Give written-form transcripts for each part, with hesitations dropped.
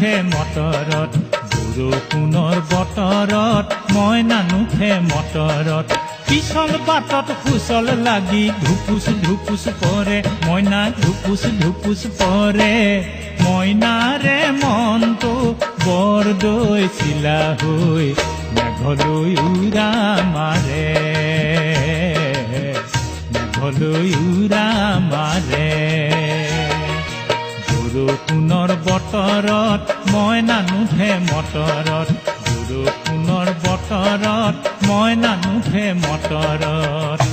নুঠে মটৰত বৰষুণৰ বতৰত মইনা নুঠে মটৰত পিছল বাটত সুচল লাগি ধুপুচ ধুপুচ পৰে মইনা ধুপুচ ধুপুচ পৰে মইনাৰে মনটো বৰদৈ চিলা হৈ মেঘলৈ উৰা মাৰে মেঘলৈ উৰা মাৰে বৰষুণৰ বতৰত মইনা নুঠে মটৰত বৰষুণৰ বতৰত মইনা নুঠে মটৰত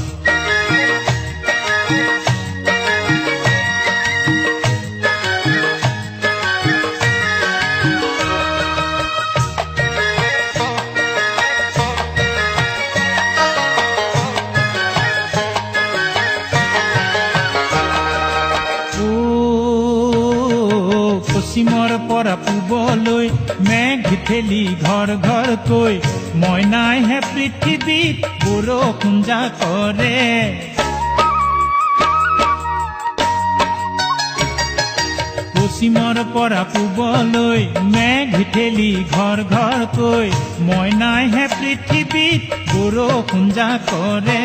পশ্চিমৰ পৰা পূবলৈ মেঘ ঠেলি ঘৰ ঘৰকৈ মইনাইহে পৃথিৱীত বৰষুণ জা কৰে পশ্চিমৰ পৰা পূবলৈ মেঘ ঠেলি ঘৰ ঘৰকৈ মইনাইহে পৃথিৱীত বৰষুণ জা কৰে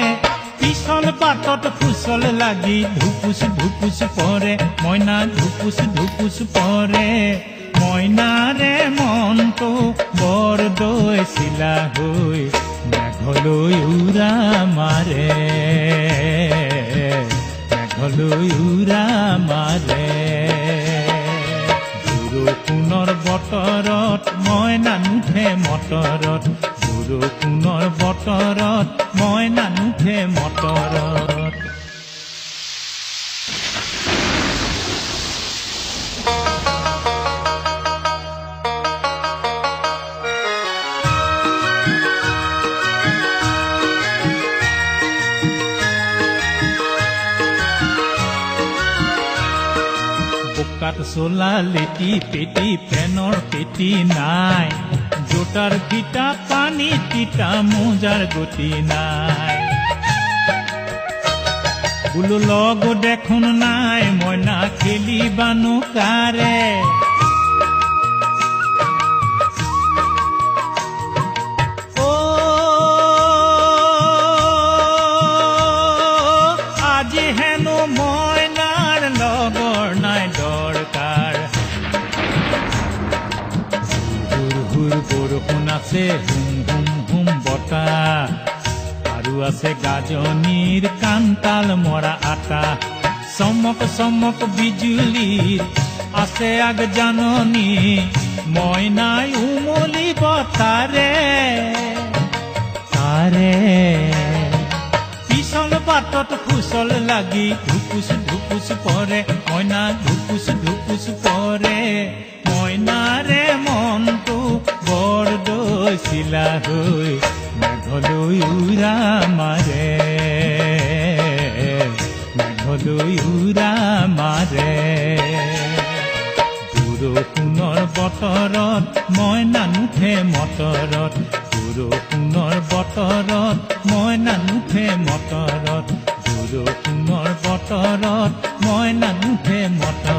পিছল বাটত ফুচল লাগি ধুপুচ ধুপুচ পৰে মইনা ধুপুচ ধুপুচ পৰে মইনাৰে মনটো বৰদৈ চিলা হৈ মেঘলৈ উৰা মাৰে মেঘলৈ উৰা মাৰে বৰষুণৰ বতৰত মইনা নুঠে মটৰত বৰষুণৰ বতৰত মইনা নুঠে মটৰত বোকাত চোলা লেটি পেটি পেনৰ পেটি নাই জোতাৰ ফিটা পানী তিতা মোজাৰ গতি নাই বোলো লগ দেখোন নাই মইনা খেলিবানো কাৰে আজি হেনো মইনাৰ লগৰ নাই দৰকাৰ বৰষুণ আছে হুম হুম হুম বতাহ আৰু আছে গাজনিৰ কান্তাল মৰা আটা চমক চমক বিজুলীৰ আছে আগ জাননী মইনাই উমলিব তাৰে তাৰে পিছল বাটত ফুচল লাগি ধুপুচ ধুপুচ পৰে মইনা ধুপুচ ধুপুচ পৰে মইনাৰে মনটো বৰদৈ চিলা হৈ মেঘলৈ উৰা মাৰে মেঘলৈ উৰা মাৰে বৰষুণৰ বতৰত মইনা নুঠে মটৰত বৰষুণৰ বতৰত মইনা নুঠে মটৰত বৰষুণৰ বতৰত মইনা নুঠে মটৰত